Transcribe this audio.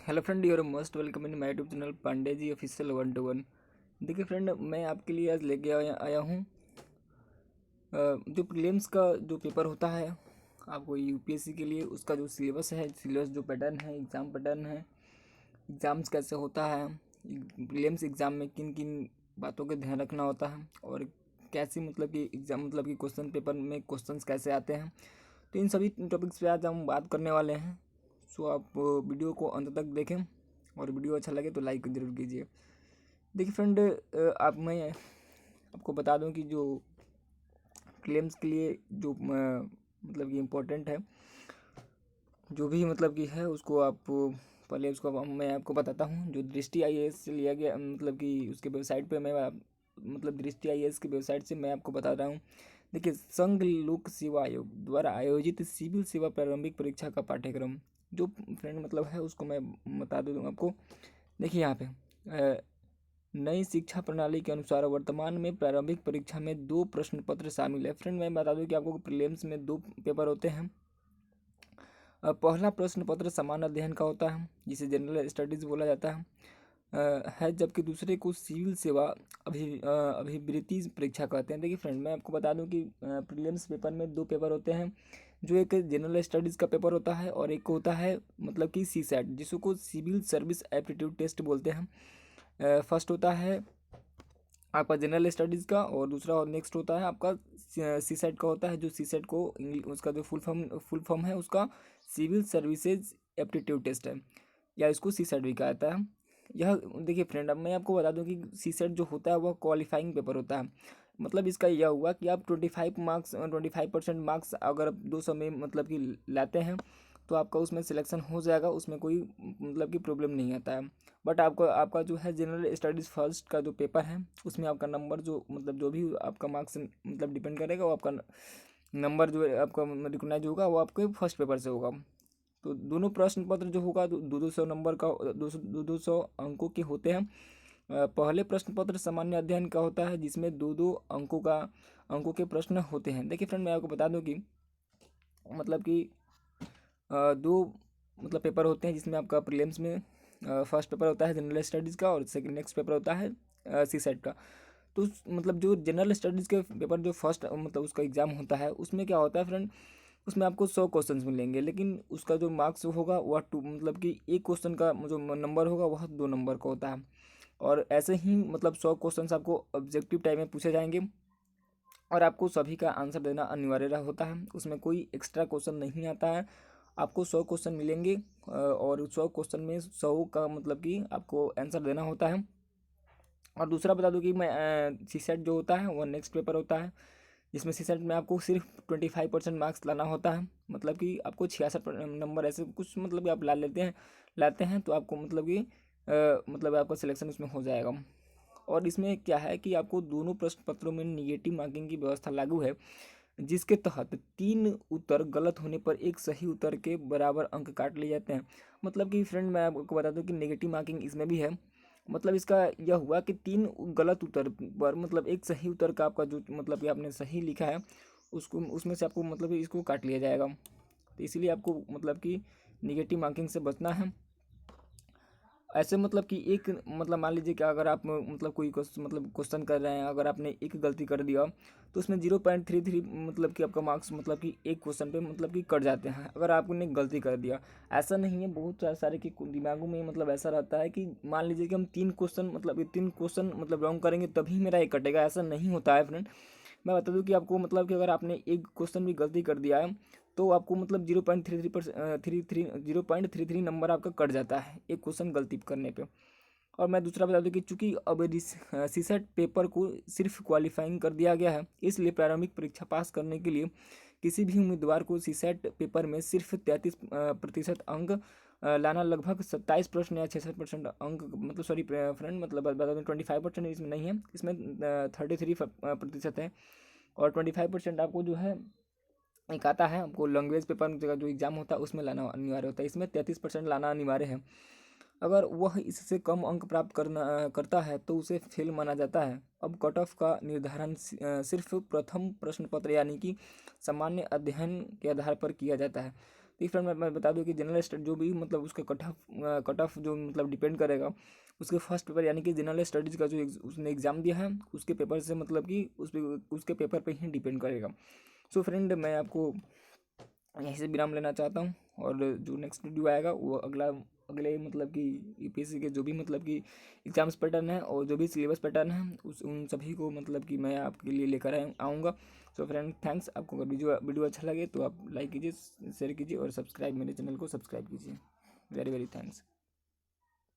Hello friend, you're most welcome in my YouTube channel Pandey ji official 1 to 1। देखिए friend, मैं आपके लिए आज लेके आया हूँ जो प्रीलिम्स का जो पेपर होता है आपको यूपीएससी के लिए, उसका जो सिलेबस जो पैटर्न है, एग्ज़ाम पैटर्न है, एग्ज़ाम्स कैसे होता है, प्रीलिम्स एग्ज़ाम में किन किन बातों का ध्यान रखना होता है और कैसी मतलब कि क्वेश्चन पेपर में क्वेश्चंस कैसे आते हैं। तो इन सभी टॉपिक्स पे आज हम बात करने वाले हैं। सो आप वीडियो को अंत तक देखें और वीडियो अच्छा लगे तो लाइक ज़रूर कीजिए। देखिए फ्रेंड, मैं आपको बता दूं कि जो क्लेम्स के लिए जो मतलब कि इम्पोर्टेंट है, जो भी मतलब कि है उसको आप पहले उसको मैं आपको बताता हूँ। जो दृष्टि आईएएस से लिया गया, मतलब कि उसके वेबसाइट पे मतलब दृष्टि आईएएस की वेबसाइट से मैं आपको बता रहा हूँ। देखिए, संघ लोक सेवा आयोग द्वारा आयोजित सिविल सेवा प्रारंभिक परीक्षा का पाठ्यक्रम जो फ्रेंड मतलब है उसको मैं बता दूँ आपको। देखिए यहाँ पे नई शिक्षा प्रणाली के अनुसार वर्तमान में प्रारंभिक परीक्षा में 2 प्रश्न पत्र शामिल है। फ्रेंड मैं बता दूं कि आपको प्रीलिम्स में 2 पेपर होते हैं। पहला प्रश्न पत्र सामान्य अध्ययन का होता है जिसे जनरल स्टडीज बोला जाता है, जबकि दूसरे को सिविल सेवा अभिवृत्ति परीक्षा कहते हैं। देखिए फ्रेंड, मैं आपको बता दूं कि प्रीलिम्स पेपर में 2 पेपर होते हैं। जो एक जनरल स्टडीज़ का पेपर होता है और एक होता है मतलब कि सीसैट, जिसको सिविल सर्विस एप्टीट्यूड टेस्ट बोलते हैं। फर्स्ट होता है आपका जनरल स्टडीज़ का और दूसरा और नेक्स्ट होता है आपका सीसेट का होता है। जो सीसेट को उसका जो फुल फॉर्म है उसका सिविल सर्विसेज एप्टीट्यूड टेस्ट है, या इसको सीसेट भी कहा जाता है। यह देखिए फ्रेंड, अब मैं आपको बता दूं कि सीसेट जो होता है वह क्वालिफाइंग पेपर होता है। मतलब इसका यह हुआ कि आप 25% मार्क्स अगर 200 में मतलब कि लाते हैं तो आपका उसमें सिलेक्शन हो जाएगा, उसमें कोई मतलब कि प्रॉब्लम नहीं आता है। बट आपका जो है जनरल स्टडीज़ फर्स्ट का जो पेपर है उसमें आपका नंबर जो भी आपका मार्क्स मतलब डिपेंड करेगा, वो आपका नंबर जो है आपका रिकॉग्नाइज होगा वो आपके फर्स्ट पेपर से होगा। तो दोनों प्रश्न पत्र जो होगा 200 नंबर का, 200 अंकों के होते हैं। पहले प्रश्न पत्र सामान्य अध्ययन का होता है जिसमें 2 अंकों के प्रश्न होते हैं। देखिए फ्रेंड, मैं आपको बता दूं कि मतलब कि 2 मतलब पेपर होते हैं जिसमें आपका प्रीलिम्स में फर्स्ट पेपर होता है जनरल स्टडीज़ का और सेकंड नेक्स्ट पेपर होता है सीसेट का। तो मतलब जो जनरल स्टडीज़ के पेपर जो फर्स्ट मतलब उसका एग्ज़ाम होता है उसमें क्या होता है फ्रेंड, उसमें आपको 100 क्वेश्चंस मिलेंगे, लेकिन उसका जो मार्क्स होगा वह टू मतलब कि एक क्वेश्चन का जो नंबर होगा वह 2 नंबर का होता है। और ऐसे ही मतलब 100 क्वेश्चंस आपको ऑब्जेक्टिव टाइम में पूछे जाएंगे और आपको सभी का आंसर देना अनिवार्य होता है। उसमें कोई एक्स्ट्रा क्वेश्चन नहीं आता है। आपको 100 क्वेश्चन मिलेंगे और 100 क्वेश्चन में 100 का मतलब कि आपको आंसर देना होता है। और दूसरा बता दूं कि मैं सीसेट जो होता है वह नेक्स्ट पेपर होता है जिसमें सीसेट में आपको सिर्फ 25% मार्क्स लाना होता है। मतलब कि आपको 66 नंबर ऐसे कुछ मतलब कि आप लाते हैं तो आपको मतलब कि मतलब आपका सिलेक्शन उसमें हो जाएगा। और इसमें क्या है कि आपको दोनों प्रश्न पत्रों में निगेटिव मार्किंग की व्यवस्था लागू है, जिसके तहत 3 उत्तर गलत होने पर एक सही उत्तर के बराबर अंक काट लिए जाते हैं। मतलब कि फ्रेंड मैं आपको बता दूं कि नेगेटिव मार्किंग इसमें भी है। मतलब इसका यह हुआ कि 3 गलत उत्तर पर मतलब एक सही उत्तर का आपका जो मतलब कि आपने सही लिखा है उसको उसमें से आपको मतलब कि इसको काट लिया जाएगा। तो इसीलिए आपको मतलब कि निगेटिव मार्किंग से बचना है। ऐसे मतलब कि एक मतलब मान लीजिए कि अगर आप मतलब कोई मतलब क्वेश्चन कर रहे हैं, अगर आपने एक गलती कर दिया तो उसमें 0.33 मतलब कि आपका मार्क्स मतलब कि एक क्वेश्चन पे मतलब कि कट जाते हैं अगर आपने गलती कर दिया। ऐसा नहीं है, बहुत सारे के दिमागों में मतलब ऐसा रहता है कि मान लीजिए कि हम 3 क्वेश्चन मतलब रॉन्ग करेंगे तभी मेरा एक कटेगा। ऐसा नहीं होता है फ्रेंड। मैं बता दूं कि आपको मतलब कि अगर आपने एक क्वेश्चन भी गलती कर दिया है तो आपको मतलब 0.33 नंबर आपका कट जाता है एक क्वेश्चन गलती करने पे। और मैं दूसरा बता दूं कि चूंकि अब सीसेट पेपर को सिर्फ क्वालिफाइंग कर दिया गया है, इसलिए प्रारंभिक परीक्षा पास करने के लिए किसी भी उम्मीदवार को सीसेट पेपर में सिर्फ 33% अंक लाना, लगभग 27 प्रश्न या 66% अंक मतलब सॉरी फ्रेंड मतलब बता दूँ 25% इसमें नहीं है, इसमें 33% है। और 25% आपको जो है एक आता है आपको लैंग्वेज पेपर का जो एग्ज़ाम होता है उसमें लाना अनिवार्य होता है। इसमें 33% लाना अनिवार्य है। अगर वह इससे कम अंक प्राप्त करता है तो उसे फेल माना जाता है। अब कट ऑफ का निर्धारण सिर्फ प्रथम प्रश्न पत्र यानी कि सामान्य अध्ययन के आधार पर किया जाता है। देखिए फ्रेंड, मैं बता दूं कि जनरल स्टडी जो भी मतलब उसका कट ऑफ जो मतलब डिपेंड करेगा उसके फर्स्ट पेपर यानी कि जनरल स्टडीज़ का जो उसने एग्ज़ाम दिया है उसके पेपर से, मतलब कि उसके पेपर पे ही डिपेंड करेगा। सो फ्रेंड, मैं आपको यहीं से विराम लेना चाहता हूँ, और जो नेक्स्ट वीडियो आएगा वो अगले मतलब कि यूपीएससी के जो भी मतलब कि एग्जाम्स पैटर्न है और जो भी सिलेबस पैटर्न है उन सभी को मतलब कि मैं आपके लिए लेकर आऊँगा। So friend, thanks. आपको अगर वीडियो अच्छा लगे तो आप लाइक कीजिए, शेयर कीजिए और सब्सक्राइब मेरे चैनल को सब्सक्राइब कीजिए। Very very thanks.